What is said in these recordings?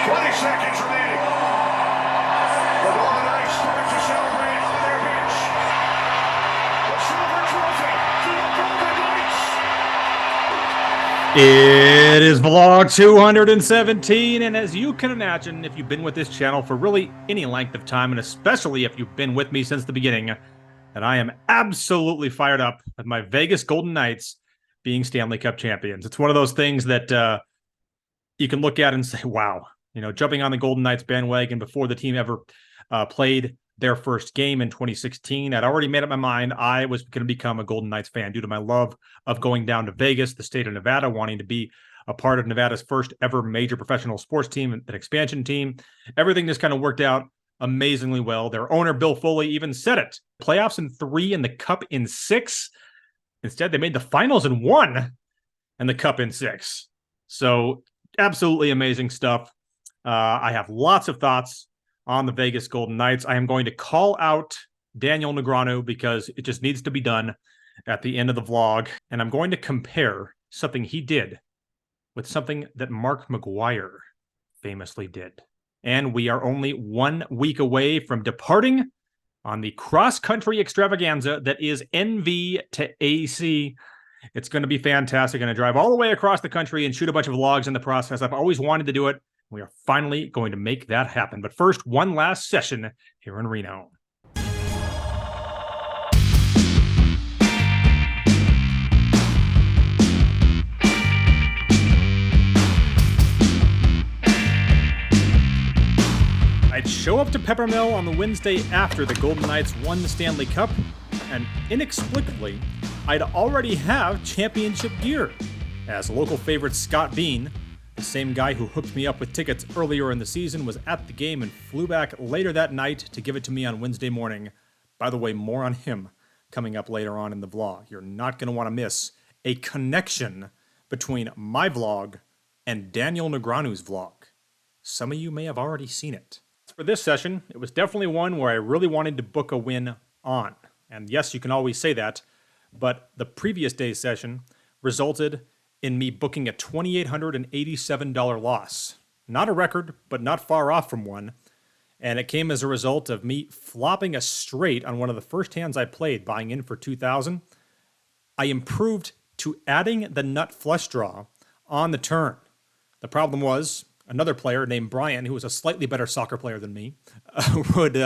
20 seconds remaining. The Golden Knights start to celebrate on their bench. The silver trophy to the Golden Knights. It is vlog 217, and as you can imagine, if you've been with this channel for really any length of time, and especially if you've been with me since the beginning, that I am absolutely fired up with my Vegas Golden Knights being Stanley Cup champions. It's one of those things that you can look at and say, wow, you know, jumping on the Golden Knights bandwagon before the team ever played their first game in 2016. I'd already made up my mind I was going to become a Golden Knights fan due to my love of going down to Vegas, the state of Nevada, wanting to be a part of Nevada's first ever major professional sports team, an expansion team. Everything just kind of worked out amazingly well. Their owner, Bill Foley, even said it. Playoffs in 3 and the Cup in 6. Instead, they made the finals in 1 and the Cup in 6. So absolutely amazing stuff. I have lots of thoughts on the Vegas Golden Knights. I am going to call out Daniel Negreanu because it just needs to be done at the end of the vlog. And I'm going to compare something he did with something that Mark McGuire famously did. And we are only 1 week away from departing on the cross-country extravaganza that is NV to AC. It's going to be fantastic. I'm going to drive all the way across the country and shoot a bunch of vlogs in the process. I've always wanted to do it. We are finally going to make that happen. But first, one last session here in Reno. I'd show up to Peppermill on the Wednesday after the Golden Knights won the Stanley Cup, and inexplicably, I'd already have championship gear, as local favorite Scott Bean, the same guy who hooked me up with tickets earlier in the season, was at the game and flew back later that night to give it to me on Wednesday morning. By the way, more on him coming up later on in the vlog. You're not going to want to miss a connection between my vlog and Daniel Negreanu's vlog. Some of you may have already seen it. For this session, it was definitely one where I really wanted to book a win on. And yes, you can always say that, but the previous day's session resulted in me booking a $2,887 loss. Not a record, but not far off from one. And it came as a result of me flopping a straight on one of the first hands I played, buying in for $2,000. I improved to adding the nut flush draw on the turn. The problem was another player named Brian, who was a slightly better soccer player than me, would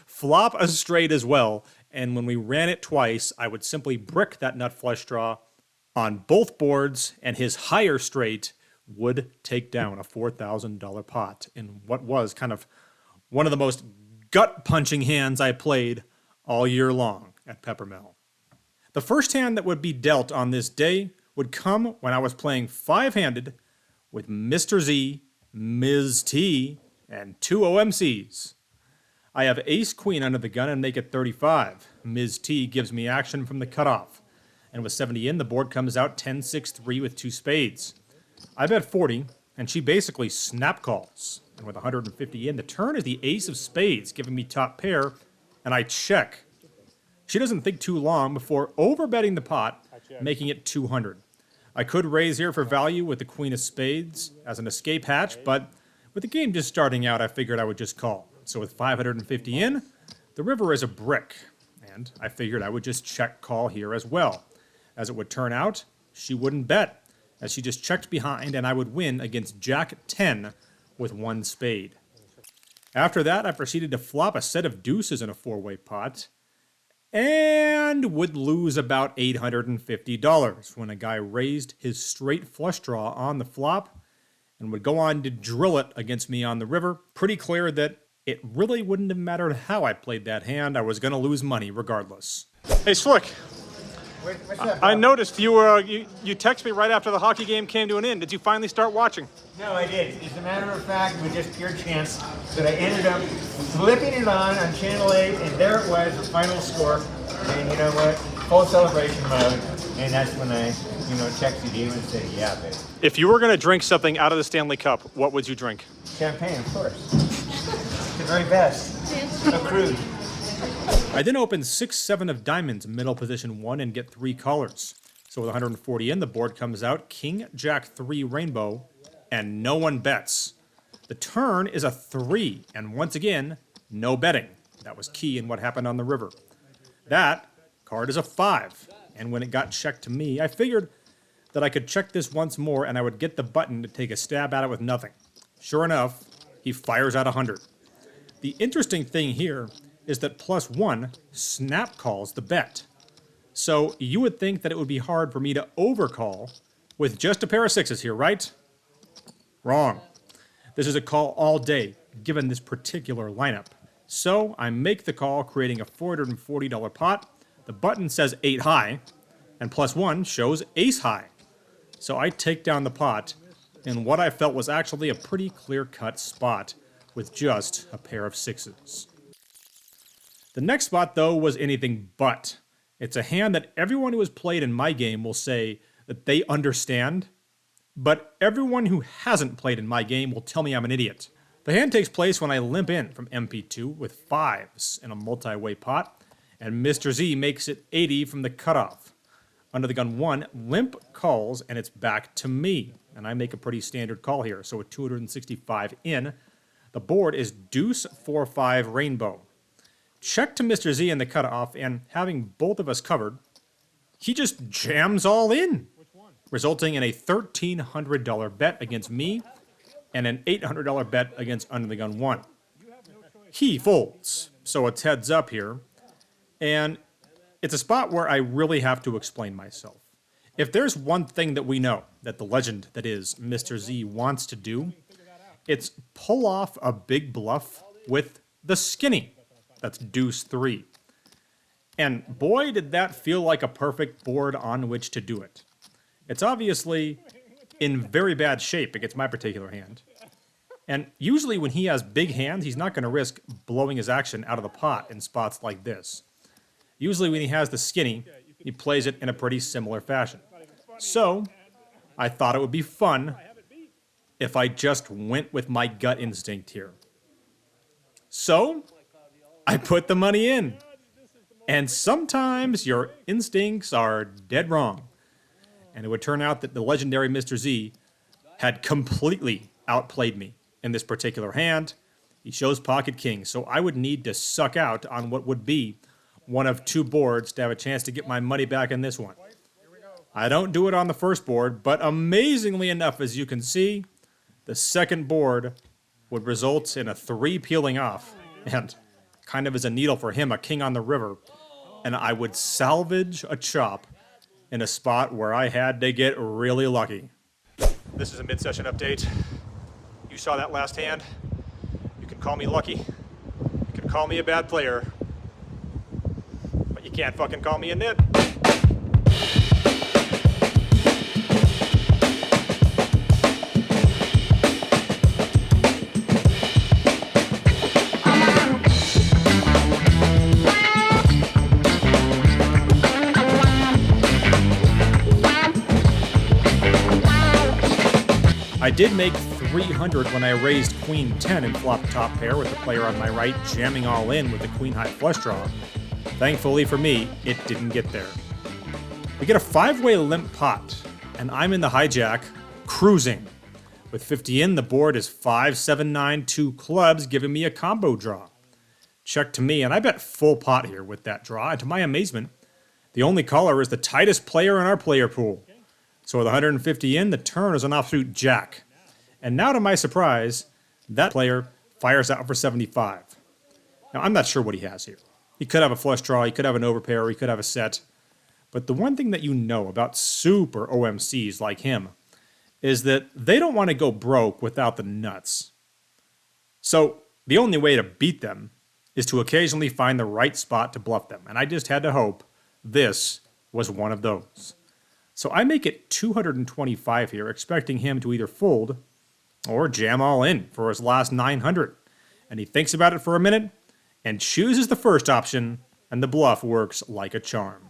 flop a straight as well. And when we ran it twice, I would simply brick that nut flush draw on both boards, and his higher straight would take down a $4,000 pot in what was kind of one of the most gut-punching hands I played all year long at Peppermill. The first hand that would be dealt on this day would come when I was playing 5-handed with Mr. Z, Ms. T, and 2 OMCs. I have ace-queen under the gun and make it 35. Ms. T gives me action from the cutoff. And with 70 in, the board comes out 10-6-3 with 2 spades. I bet 40, and she basically snap calls. And with 150 in, the turn is the ace of spades, giving me top pair, and I check. She doesn't think too long before overbetting the pot, making it 200. I could raise here for value with the queen of spades as an escape hatch, but with the game just starting out, I figured I would just call. So with 550 in, the river is a brick, and I figured I would just check call here as well. As it would turn out, she wouldn't bet, as she just checked behind, and I would win against Jack 10 with 1 spade. After that, I proceeded to flop a set of deuces in a 4-way pot, and would lose about $850 when a guy raised his straight flush draw on the flop, and would go on to drill it against me on the river. Pretty clear that it really wouldn't have mattered how I played that hand. I was going to lose money regardless. Hey, Slick. What's up, I noticed you texted me right after the hockey game came to an end. Did you finally start watching? No, I did. As a matter of fact, with just pure chance, that I ended up flipping it on Channel 8, and there it was, the final score. And you know what? Full celebration mode. And that's when I, texted you and said, yeah, babe. If you were going to drink something out of the Stanley Cup, what would you drink? Champagne, of course. The very best. A crude. I then open 6-7 of diamonds, middle position 1, and get 3 callers. So with 140 in, the board comes out King, Jack 3, rainbow, and no one bets. The turn is a 3, and once again, no betting. That was key in what happened on the river. That card is a 5, and when it got checked to me, I figured that I could check this once more and I would get the button to take a stab at it with nothing. Sure enough, he fires out 100. The interesting thing here is that +1 snap calls the bet. So you would think that it would be hard for me to overcall with just a pair of 6s here, right? Wrong. This is a call all day, given this particular lineup. So I make the call, creating a $440 pot. The button says 8 high, and +1 shows ace high. So I take down the pot in what I felt was actually a pretty clear-cut spot with just a pair of 6s. The next spot, though, was anything but. It's a hand that everyone who has played in my game will say that they understand, but everyone who hasn't played in my game will tell me I'm an idiot. The hand takes place when I limp in from MP2 with 5s in a multi-way pot, and Mr. Z makes it 80 from the cutoff. Under the gun 1, limp calls, and it's back to me. And I make a pretty standard call here. So with 265 in, the board is deuce 4-5 rainbow. Check to Mr. Z in the cutoff, and having both of us covered, he just jams all in, resulting in a $1,300 bet against me and an $800 bet against Under the Gun 1. He folds, so it's heads up here, and it's a spot where I really have to explain myself. If there's one thing that we know that the legend that is Mr. Z wants to do, it's pull off a big bluff with the skinny. That's deuce 3. And boy, did that feel like a perfect board on which to do it. It's obviously in very bad shape against my particular hand. And usually when he has big hands, he's not going to risk blowing his action out of the pot in spots like this. Usually when he has the skinny, he plays it in a pretty similar fashion. So, I thought it would be fun if I just went with my gut instinct here. So, I put the money in. And sometimes your instincts are dead wrong. And it would turn out that the legendary Mr. Z had completely outplayed me in this particular hand. He shows pocket king, so I would need to suck out on what would be one of 2 boards to have a chance to get my money back in this one. I don't do it on the first board, but amazingly enough, as you can see, the second board would result in a 3 peeling off, and kind of as a needle for him, a king on the river, and I would salvage a chop in a spot where I had to get really lucky. This is a mid-session update. You saw that last hand. You can call me lucky. You can call me a bad player. But you can't fucking call me a nit. I did make 300 when I raised queen 10 and flopped top pair with the player on my right jamming all in with the queen high flush draw. Thankfully for me, it didn't get there. We get a 5-way limp pot, and I'm in the hijack, cruising. With 50 in, the board is 5, 7, 9, 2 clubs, giving me a combo draw. Check to me, and I bet full pot here with that draw, and to my amazement, the only caller is the tightest player in our player pool. So with 150 in, the turn is an offsuit jack. And now to my surprise, that player fires out for 75. Now I'm not sure what he has here. He could have a flush draw, he could have an overpair, he could have a set. But the one thing that you know about super OMCs like him is that they don't want to go broke without the nuts. So the only way to beat them is to occasionally find the right spot to bluff them. And I just had to hope this was one of those. So I make it 225 here, expecting him to either fold or jam all in for his last 900. And he thinks about it for a minute and chooses the first option, and the bluff works like a charm.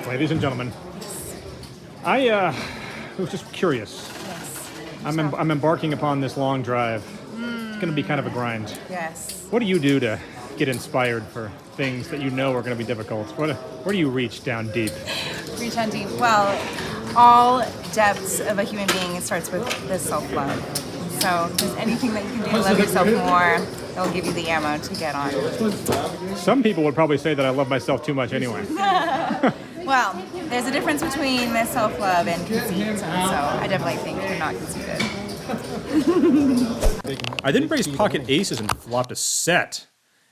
Ladies and gentlemen, I was just curious. Yes. I'm embarking upon this long drive. It's going to be kind of a grind. Yes. What do you do to get inspired for things that you know are going to be difficult? Where do you reach down deep? Reach down deep. Well, all depths of a human being starts with this self-love. So if there's anything that you can do to love yourself more, it'll give you the ammo to get on. Some people would probably say that I love myself too much anyway. Well, there's a difference between self-love and conceit, so I definitely think you're not conceited. I didn't raise pocket aces and flopped a set.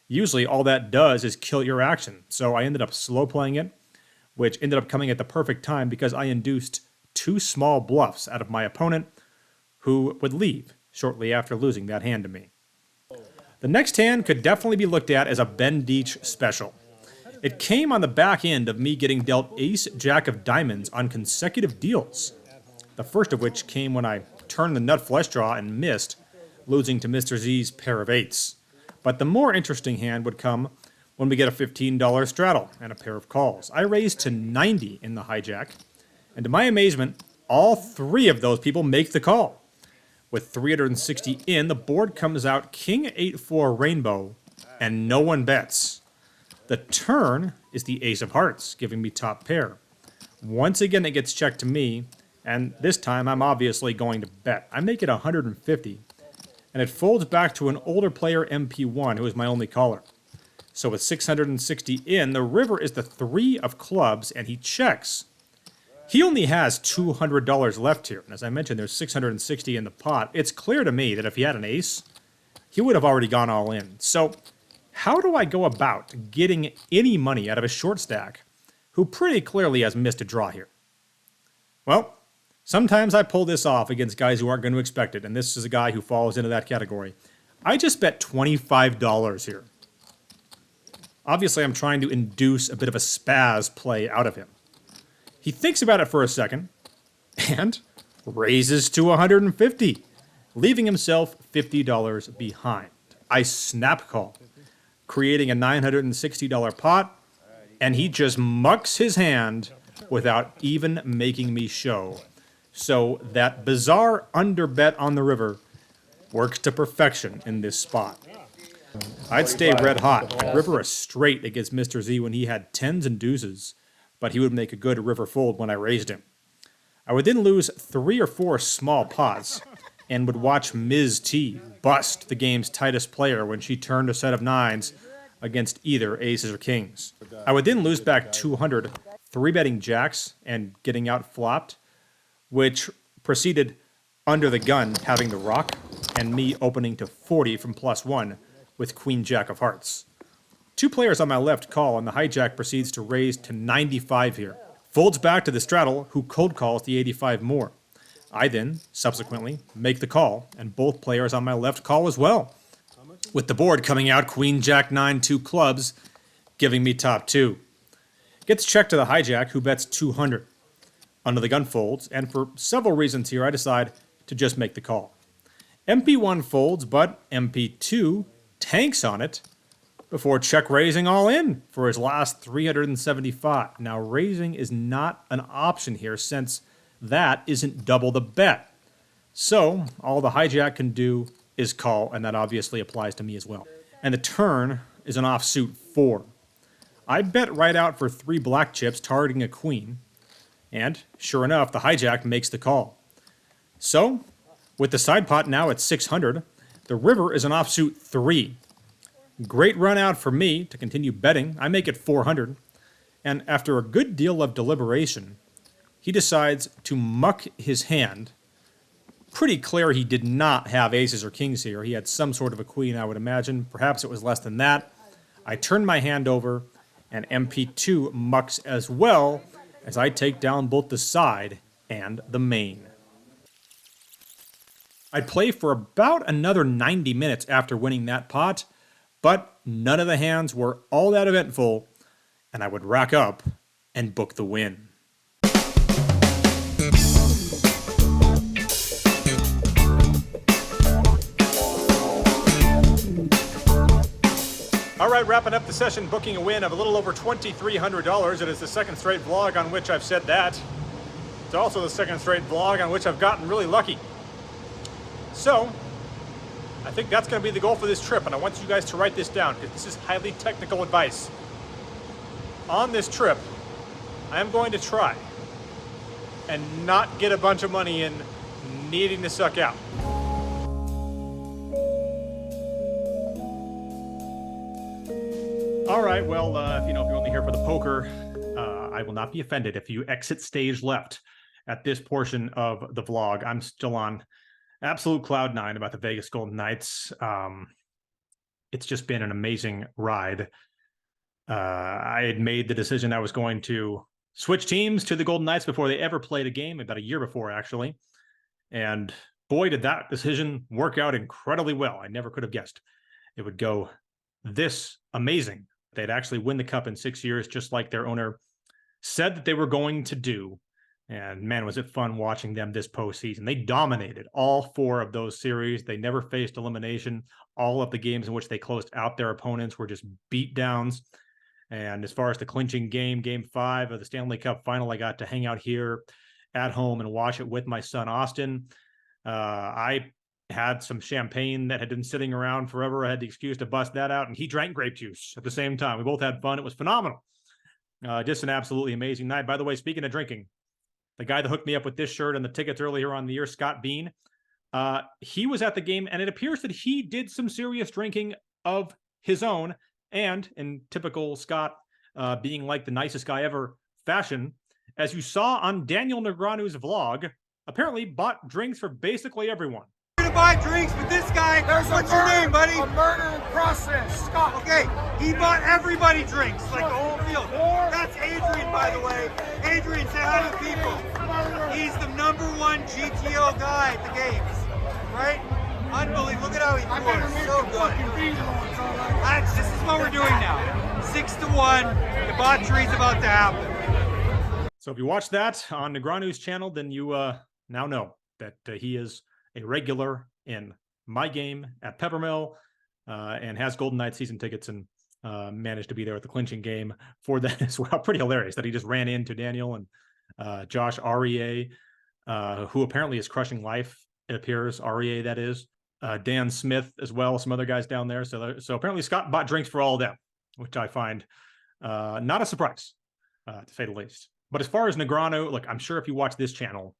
Usually all that does is kill your action, so I ended up slow playing it, which ended up coming at the perfect time because I induced 2 small bluffs out of my opponent, who would leave shortly after losing that hand to me. The next hand could definitely be looked at as a bendeach special. It came on the back end of me getting dealt ace-jack of diamonds on consecutive deals, the first of which came when I turned the nut flush draw and missed, losing to Mr. Z's pair of eights. But the more interesting hand would come when we get a $15 straddle and a pair of calls. I raised to 90 in the hijack, and to my amazement, all 3 of those people make the call. With 360 in, the board comes out King 8-4 rainbow, and no one bets. The turn is the ace of hearts, giving me top pair. Once again, it gets checked to me, and this time I'm obviously going to bet. I make it 150, and it folds back to an older player, MP1, who is my only caller. So with 660 in, the river is the 3 of clubs, and he checks. He only has $200 left here, and as I mentioned, there's 660 in the pot. It's clear to me that if he had an ace, he would have already gone all in. So how do I go about getting any money out of a short stack who pretty clearly has missed a draw here? Well, sometimes I pull this off against guys who aren't going to expect it, and this is a guy who falls into that category. I just bet $25 here. Obviously, I'm trying to induce a bit of a spaz play out of him. He thinks about it for a second and raises to 150, leaving himself $50 behind. I snap call, creating a $960 pot, and he just mucks his hand without even making me show. So that bizarre underbet on the river works to perfection in this spot. I'd stay red hot and river a straight against Mr. Z when he had 10s and deuces, but he would make a good river fold when I raised him. I would then lose 3 or 4 small pots and would watch Ms. T bust the game's tightest player when she turned a set of 9s against either aces or kings. I would then lose back 200, 3-betting jacks and getting out flopped, which proceeded under the gun having the rock and me opening to 40 from +1 with queen jack of hearts. 2 players on my left call, and the hijack proceeds to raise to 95 here. Folds back to the straddle, who cold calls the 85 more. I then, subsequently, make the call, and both players on my left call as well, with the board coming out queen jack 9 2 clubs, giving me top 2. Gets checked to the hijack, who bets 200. Under the gun folds, and for several reasons here, I decide to just make the call. MP1 folds, but MP2 tanks on it before check raising all in for his last 375. Now, raising is not an option here since that isn't double the bet. So, all the hijack can do is call, and that obviously applies to me as well. And the turn is an offsuit 4. I bet right out for 3 black chips targeting a queen, and sure enough, the hijack makes the call. So, with the side pot now at 600, the river is an offsuit 3. Great run out for me to continue betting. I make it 400, and after a good deal of deliberation, he decides to muck his hand. Pretty clear he did not have aces or kings here. He had some sort of a queen, I would imagine. Perhaps it was less than that. I turn my hand over, and MP2 mucks as well as I take down both the side and the main. I'd play for about another 90 minutes after winning that pot, but none of the hands were all that eventful, and I would rack up and book the win. All right, wrapping up the session, booking a win of a little over $2,300. It is the second straight vlog on which I've said that. It's also the second straight vlog on which I've gotten really lucky. So, I think that's going to be the goal for this trip, and I want you guys to write this down because this is highly technical advice. On this trip, I am going to try and not get a bunch of money in needing to suck out. All right, well, if you're only here for the poker, I will not be offended if you exit stage left at this portion of the vlog. I'm still on absolute cloud nine about the Vegas Golden Knights. It's just been an amazing ride. I had made the decision I was going to switch teams to the Golden Knights before they ever played a game, about a year before, actually. And boy, did that decision work out incredibly well. I never could have guessed it would go this amazing. They'd actually win the cup in 6 years, just like their owner said that they were going to do. And man, was it fun watching them this postseason. They dominated all 4 of those series. They never faced elimination. All of the games in which they closed out their opponents were just beatdowns. And as far as the clinching game, Game 5 of the Stanley Cup Final, I got to hang out here at home and watch it with my son, Austin. I had some champagne that had been sitting around forever. I had the excuse to bust that out, and he drank grape juice at the same time. We both had fun. It was phenomenal. Just an absolutely amazing night. By the way, speaking of drinking, the guy that hooked me up with this shirt and the tickets earlier on the year, Scott Bean, he was at the game, and it appears that he did some serious drinking of his own. And in typical Scott, being like the nicest guy ever fashion, as you saw on Daniel Negreanu's vlog, apparently bought drinks for basically everyone. To buy drinks, but this guy, what's your name, buddy? A murder in process, Scott. Okay, he bought everybody drinks, like the whole field. That's Adrian, by the way. Adrian, say hi to the people. He's the #1 GTO guy at the games, right? Unbelievable. Look at how he pours. So good. This is what we're doing now. 6-1. Debauchery's about to happen. So if you watch that on Negreanu's channel, then you now know that he is a regular in my game at Peppermill and has Golden Knights season tickets and managed to be there at the clinching game for that as well. Pretty hilarious that he just ran into Daniel and Josh Aurier, who apparently is crushing life, it appears. Aurier, that is. Dan Smith as well, some other guys down there. So apparently Scott bought drinks for all of them, which I find not a surprise, to say the least. But as far as Negreanu, look, I'm sure if you watch this channel,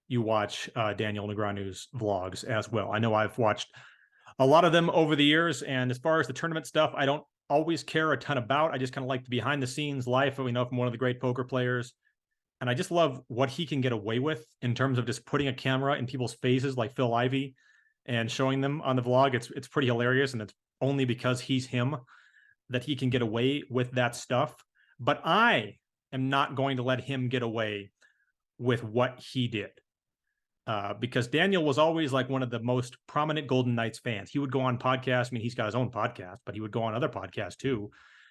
you watch Daniel Negreanu's vlogs as well. I know I've watched a lot of them over the years, and as far as the tournament stuff, I don't always care a ton about. I just kind of like the behind-the-scenes life, we know, from one of the great poker players. And I just love what he can get away with in terms of just putting a camera in people's faces like Phil Ivey and showing them on the vlog. It's pretty hilarious, and it's only because he's him that he can get away with that stuff. But I am not going to let him get away with what he did. Because Daniel was always like one of the most prominent Golden Knights fans. He would go on podcasts. I mean, he's got his own podcast, but he would go on other podcasts too,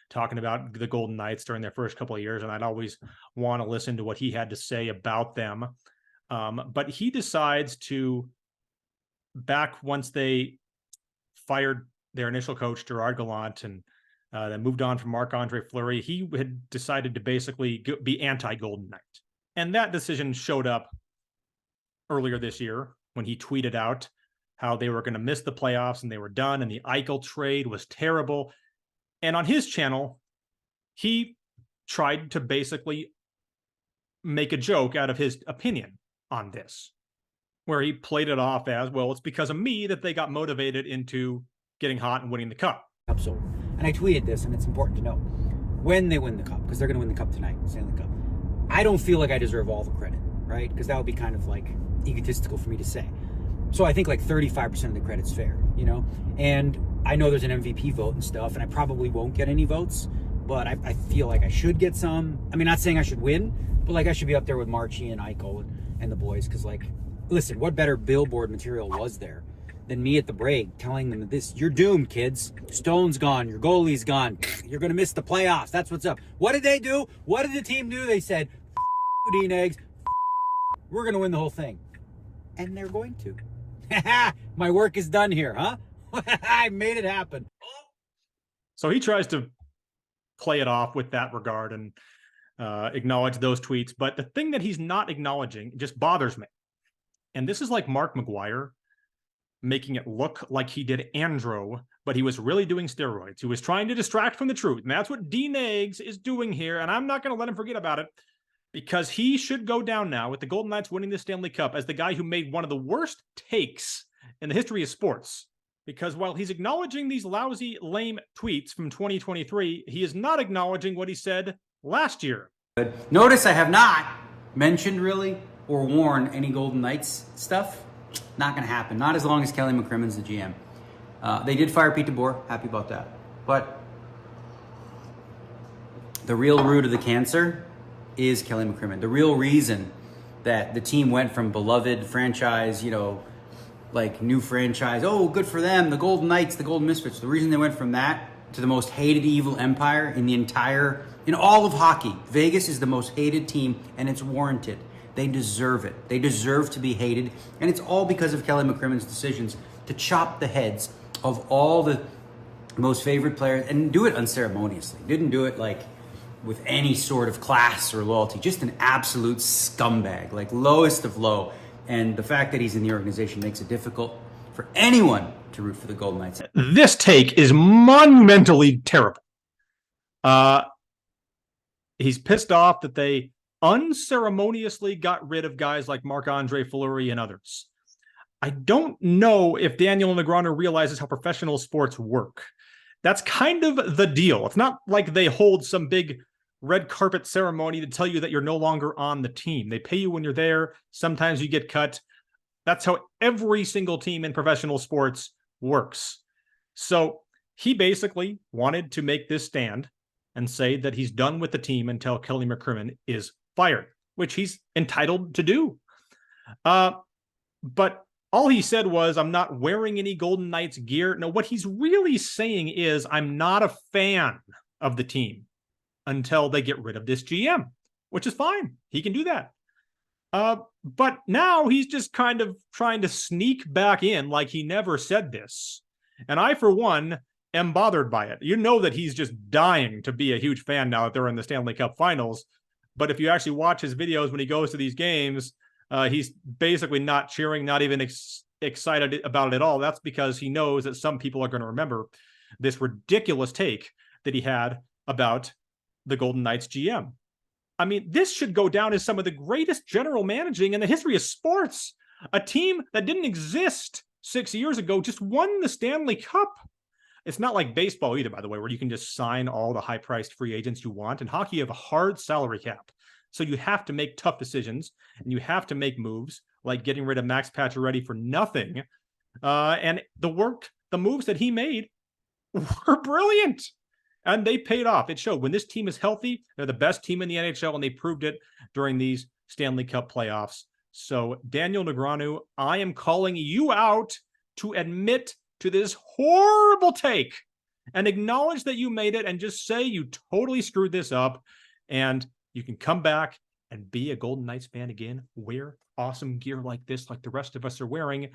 talking about the Golden Knights during their first couple of years. And I'd always want to listen to what he had to say about them. But he decides to, back once they fired their initial coach, Gerard Gallant, and then moved on from Marc-Andre Fleury, he had decided to basically be anti-Golden Knight. And that decision showed up earlier this year when he tweeted out how they were going to miss the playoffs and they were done, and the Eichel trade was terrible. And on his channel, he tried to basically make a joke out of his opinion on this, where he played it off as, well, it's because of me that they got motivated into getting hot and winning the cup. So, and I tweeted this, and it's important to know when they win the cup, because they're going to win the cup tonight, Stanley Cup. I don't feel like I deserve all the credit, right? Because that would be kind of like egotistical for me to say. So I think like 35% of the credit's fair, you know? And I know there's an MVP vote and stuff, and I probably won't get any votes, but I feel like I should get some. I mean, not saying I should win, but like I should be up there with Marchie and Eichel and the boys, because like, listen, what better billboard material was there than me at the break telling them this: you're doomed, kids. Stone's gone, your goalie's gone, you're gonna miss the playoffs, that's what's up. What did they do? What did the team do? They said, Dean Eggs, we're gonna win the whole thing. And they're going to. My work is done here, huh? I made it happen. So he tries to play it off with that regard and acknowledge those tweets. But the thing that he's not acknowledging just bothers me. And this is like Mark McGuire making it look like he did Andro, but he was really doing steroids. He was trying to distract from the truth. And that's what Dean Eggs is doing here. And I'm not going to let him forget about it. because he should go down now with the Golden Knights winning the Stanley Cup as the guy who made one of the worst takes in the history of sports. Because while he's acknowledging these lousy, lame tweets from 2023, he is not acknowledging what he said last year. Notice I have not mentioned really or worn any Golden Knights stuff. Not going to happen. Not as long as Kelly McCrimmon's the GM. They did fire Pete DeBoer. Happy about that. But the real root of the cancer is Kelly McCrimmon. The real reason that the team went from beloved franchise, you know, like new franchise, oh, good for them, the Golden Knights, the Golden Misfits. The reason they went from that to the most hated evil empire in all of hockey. Vegas is the most hated team, and it's warranted. They deserve it. They deserve to be hated, and it's all because of Kelly McCrimmon's decisions to chop the heads of all the most favorite players and do it unceremoniously. Didn't do it like with any sort of class or loyalty. Just an absolute scumbag, like lowest of low. And the fact that he's in the organization makes it difficult for anyone to root for the Golden Knights. This take is monumentally terrible. He's pissed off that they unceremoniously got rid of guys like Marc-Andre Fleury and others. I don't know if Daniel Negreanu realizes how professional sports work. That's kind of the deal. It's not like they hold some big red carpet ceremony to tell you that you're no longer on the team. They pay you when you're there. Sometimes you get cut. That's how every single team in professional sports works. So he basically wanted to make this stand and say that he's done with the team until Kelly McCrimmon is fired, which he's entitled to do. But all he said was, I'm not wearing any Golden Knights gear. No, what he's really saying is, I'm not a fan of the team until they get rid of this GM, which is fine. He can do that. But now he's just kind of trying to sneak back in like he never said this. And I, for one, am bothered by it. You know that he's just dying to be a huge fan now that they're in the Stanley Cup Finals. But if you actually watch his videos when he goes to these games, he's basically not cheering, not even excited about it at all. That's because he knows that some people are going to remember this ridiculous take that he had about the Golden Knights GM. I mean, this should go down as some of the greatest general managing in the history of sports. A team that didn't exist 6 years ago just won the Stanley Cup. It's not like baseball either, by the way, where you can just sign all the high-priced free agents you want. In hockey, you have a hard salary cap. So you have to make tough decisions, and you have to make moves, like getting rid of Max Pacioretty for nothing. And the moves that he made were brilliant. And they paid off. It showed. When this team is healthy, they're the best team in the NHL, and they proved it during these Stanley Cup playoffs. So, Daniel Negreanu, I am calling you out to admit to this horrible take and acknowledge that you made it and just say you totally screwed this up, and you can come back and be a Golden Knights fan again, wear awesome gear like this, like the rest of us are wearing,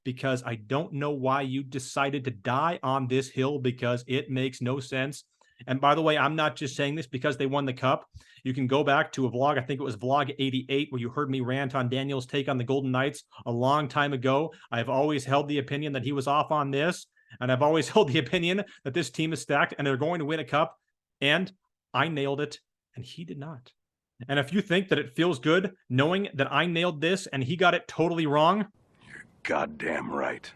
because I don't know why you decided to die on this hill, because it makes no sense. And by the way, I'm not just saying this because they won the cup. You can go back to a vlog, I think it was vlog 88, where you heard me rant on Daniel's take on the Golden Knights a long time ago. I've always held the opinion that he was off on this, and I've always held the opinion that this team is stacked and they're going to win a cup, and I nailed it, and he did not. And if you think that it feels good knowing that I nailed this and he got it totally wrong, You're goddamn right.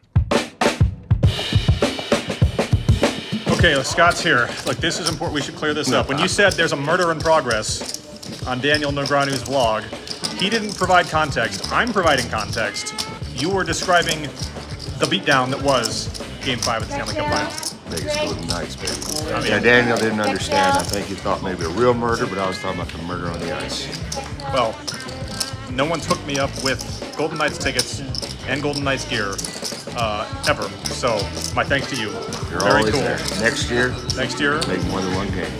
okay, Scott's here. Look, this is important. We should clear this up. When you said there's a murder in progress on Daniel Negreanu's vlog, he didn't provide context. I'm providing context. You were describing the beatdown that was Game 5 of the Stanley Cup Final. Vegas Golden Knights, baby. Yeah, Daniel didn't understand. I think he thought maybe a real murder, but I was talking about the murder on the ice. Well, no one's hooked me up with Golden Knights tickets and Golden Knights gear ever. So my thanks to you. You're Very always cool. there. Next year, Next year, make more than one game.